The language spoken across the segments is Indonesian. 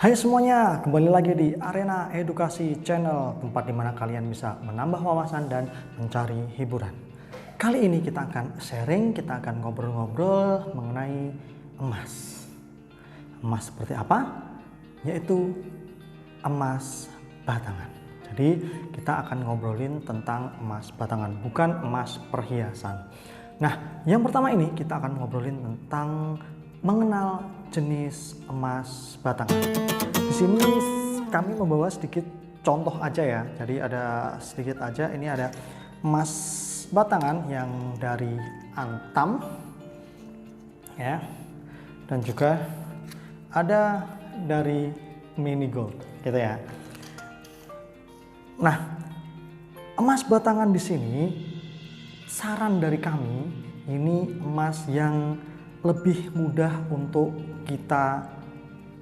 Hai semuanya, kembali lagi di Arena Edukasi Channel, tempat dimana kalian bisa menambah wawasan dan mencari hiburan. Kali ini kita akan sharing, kita akan ngobrol-ngobrol mengenai emas. Emas seperti apa? Yaitu emas batangan. Jadi kita akan ngobrolin tentang emas batangan, bukan emas perhiasan. Nah, yang pertama ini kita akan ngobrolin tentang mengenal jenis emas batangan. Di sini kami membawa sedikit contoh aja ya. Jadi ada sedikit aja, ini ada emas batangan yang dari antam ya. Dan juga ada dari mini gold gitu ya. Nah, emas batangan di sini saran dari kami ini emas yang lebih mudah untuk kita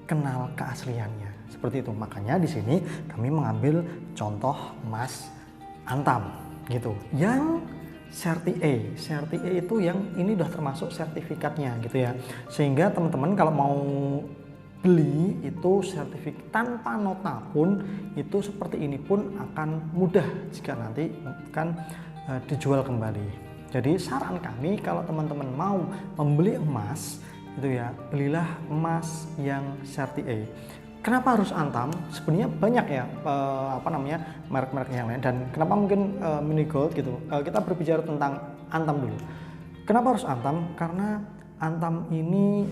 kenal keasliannya. Seperti itu. Makanya di sini kami mengambil contoh emas antam gitu. Yang Serti A. Serti A itu yang ini udah termasuk sertifikatnya gitu ya. Sehingga teman-teman kalau mau beli itu sertifikat tanpa nota pun itu seperti ini pun akan mudah jika nanti akan dijual kembali. Jadi saran kami kalau teman-teman mau membeli emas itu ya, belilah emas yang Serti A. Kenapa harus antam? Sebenarnya banyak ya merek-merek yang lain, dan kenapa mungkin mini gold gitu. Kita berbicara tentang antam dulu. Kenapa harus antam? Karena antam ini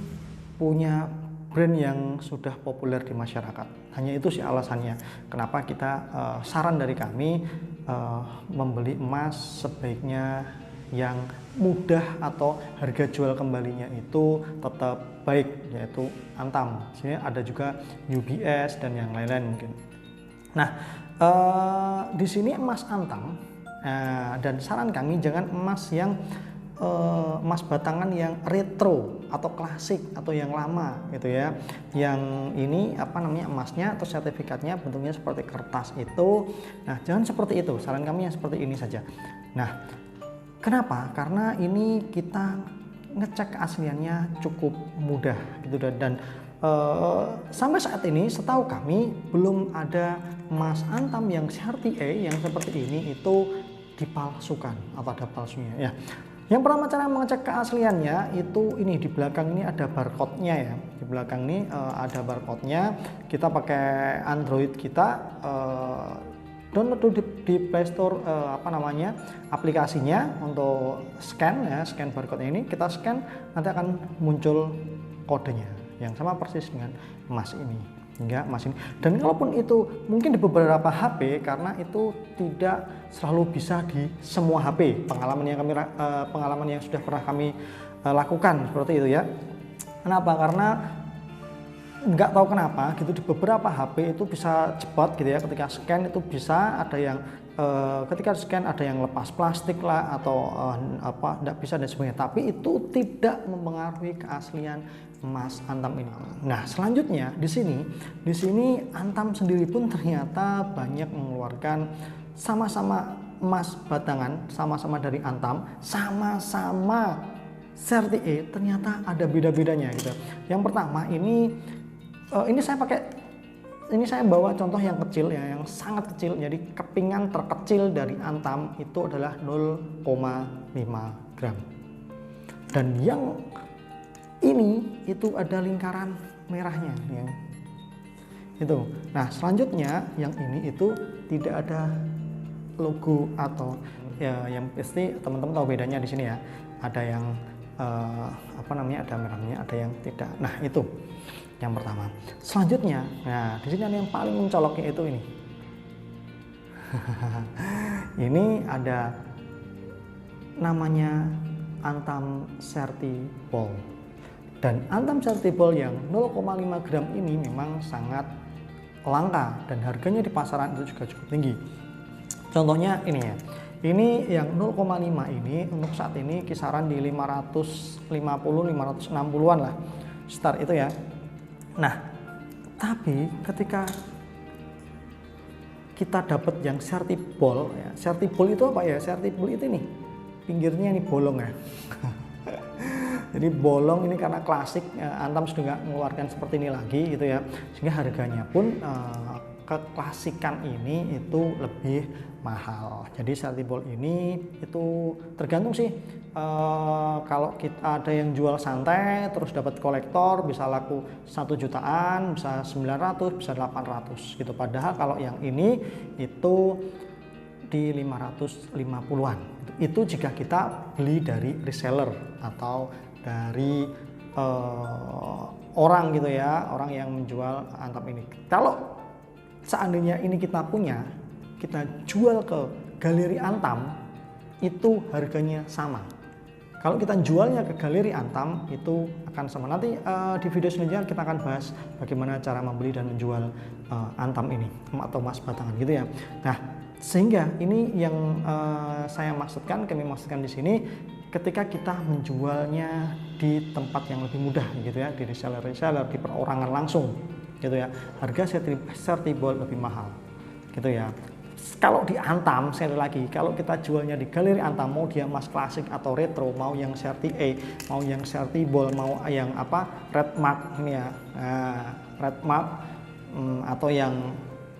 punya brand yang sudah populer di masyarakat. Hanya itu sih alasannya. Kenapa kita saran dari kami membeli emas sebaiknya yang mudah atau harga jual kembalinya itu tetap baik, yaitu antam. Sini ada juga UBS dan yang lain-lain mungkin. Nah, di sini emas antam dan saran kami jangan emas yang emas batangan yang retro atau klasik atau yang lama gitu ya. Yang ini emasnya atau sertifikatnya bentuknya seperti kertas itu. Nah, jangan seperti itu. Saran kami yang seperti ini saja. Nah, kenapa? Karena ini kita ngecek keasliannya cukup mudah gitu, dan sampai saat ini setahu kami belum ada emas antam yang Serti A yang seperti ini itu dipalsukan atau ada palsunya ya. Yang pertama cara mengecek keasliannya itu ini di belakang ini ada barcode-nya ya. Di belakang ini ada barcode-nya. Kita pakai Android kita download di Play Store aplikasinya untuk scan ya, scan barcode ini, kita scan nanti akan muncul kodenya yang sama persis dengan emas ini, hingga emas ini. Dan kalaupun itu mungkin di beberapa HP, karena itu tidak selalu bisa di semua HP. Pengalaman yang sudah pernah kami lakukan seperti itu ya. Kenapa? Karena nggak tahu kenapa gitu di beberapa HP itu bisa cepat gitu ya, ketika scan itu bisa ada yang ketika scan ada yang lepas plastik lah atau nggak bisa dan sebagainya, tapi itu tidak mempengaruhi keaslian emas antam ini. Nah, selanjutnya di sini antam sendiri pun ternyata banyak mengeluarkan sama-sama emas batangan, sama-sama dari antam, sama-sama Serti A, ternyata ada beda-bedanya gitu. Yang pertama ini saya bawa contoh yang kecil ya, yang sangat kecil. Jadi kepingan terkecil dari antam itu adalah 0,5 gram. Dan yang ini itu ada lingkaran merahnya ya. Itu. Nah, selanjutnya yang ini itu tidak ada logo atau ya, yang pasti teman-teman tahu bedanya di sini ya. Ada yang ada merahnya, ada yang tidak. Nah, itu yang pertama. Selanjutnya, nah di sini ada yang paling mencoloknya itu ini. Ini ada namanya antam Serti Pol. Dan antam Serti Pol yang 0,5 gram ini memang sangat langka dan harganya di pasaran itu juga cukup tinggi. Contohnya ini ya. Ini yang 0,5 ini untuk saat ini kisaran di 550-560-an lah. Start itu ya. Nah, tapi ketika kita dapat yang Serti Pol ya. Serti Pol itu apa ya? Serti Pol itu nih pinggirnya ini bolong ya. Jadi bolong ini karena klasik, Antam sudah nggak mengeluarkan seperti ini lagi gitu ya, sehingga harganya pun keklasikan ini itu lebih mahal. Jadi Certiball ini itu tergantung sih, kalau kita ada yang jual santai terus dapat kolektor bisa laku 1 jutaan, bisa 900, bisa 800 gitu. Padahal kalau yang ini itu di 550-an. Itu jika kita beli dari reseller atau dari orang gitu ya, orang yang menjual Antam ini. Kalau seandainya ini kita punya, kita jual ke galeri Antam, itu harganya sama. Kalau kita jualnya ke galeri Antam itu akan sama. Nanti di video selanjutnya kita akan bahas bagaimana cara membeli dan menjual Antam ini atau emas batangan gitu ya. Nah, sehingga ini yang saya maksudkan, kami maksudkan di sini, ketika kita menjualnya di tempat yang lebih mudah gitu ya, di reseller, di perorangan langsung gitu ya, harga Certiball lebih mahal gitu ya. Kalau di Antam, sekali lagi, kalau kita jualnya di galeri Antam, mau dia emas klasik atau retro, mau yang Certi E, mau yang Certiball, mau yang red mark ini ya, red mark, atau yang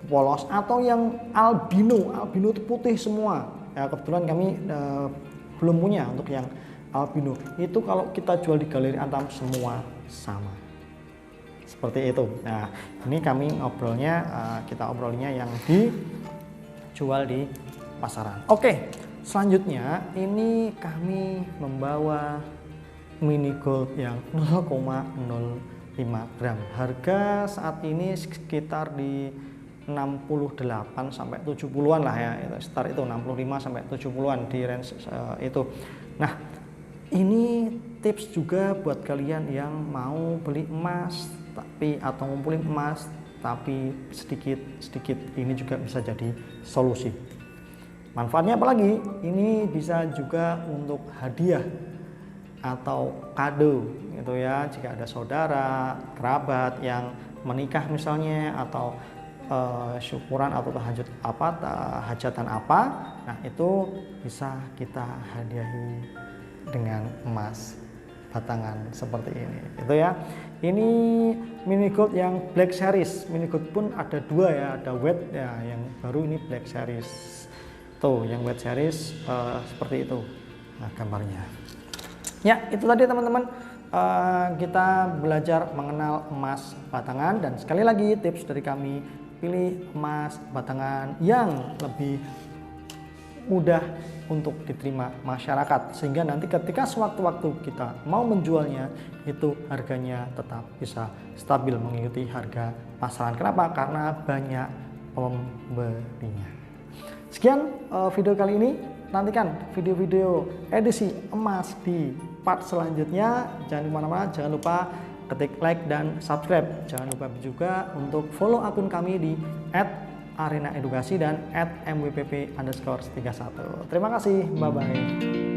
polos, atau yang albino itu putih semua ya. Kebetulan kami belum punya untuk yang albino. Itu kalau kita jual di galeri Antam semua sama. Seperti itu. Nah, ini kami ngobrolnya, kita obrolnya yang dijual di pasaran. Oke, selanjutnya ini kami membawa mini gold yang 0,05 gram. Harga saat ini sekitar di 68 sampai 70-an lah ya. Sekitar itu 65 sampai 70-an di range itu. Nah, ini tips juga buat kalian yang mau beli emas atau ngumpulin emas tapi sedikit, ini juga bisa jadi solusi. Manfaatnya apalagi? Ini bisa juga untuk hadiah atau kado gitu ya, jika ada saudara, kerabat yang menikah misalnya, atau syukuran atau hajatan apa, nah itu bisa kita hadiahi dengan emas batangan seperti ini itu ya. Ini mini gold yang black series. Mini gold pun ada 2 ya, ada white ya, yang baru ini black series tuh. Yang white series seperti itu gambarnya ya. Itu tadi teman-teman, kita belajar mengenal emas batangan, dan sekali lagi tips dari kami, pilih emas batangan yang lebih mudah untuk diterima masyarakat, sehingga nanti ketika sewaktu-waktu kita mau menjualnya itu harganya tetap bisa stabil mengikuti harga pasaran. Kenapa? Karena banyak pembelinya. Sekian video kali ini. Nantikan video-video edisi emas di part selanjutnya. Jangan kemana-mana, jangan lupa ketik like dan subscribe. Jangan lupa juga untuk follow akun kami di @arenaedukasi dan @mwpp_31. Terima kasih, bye-bye.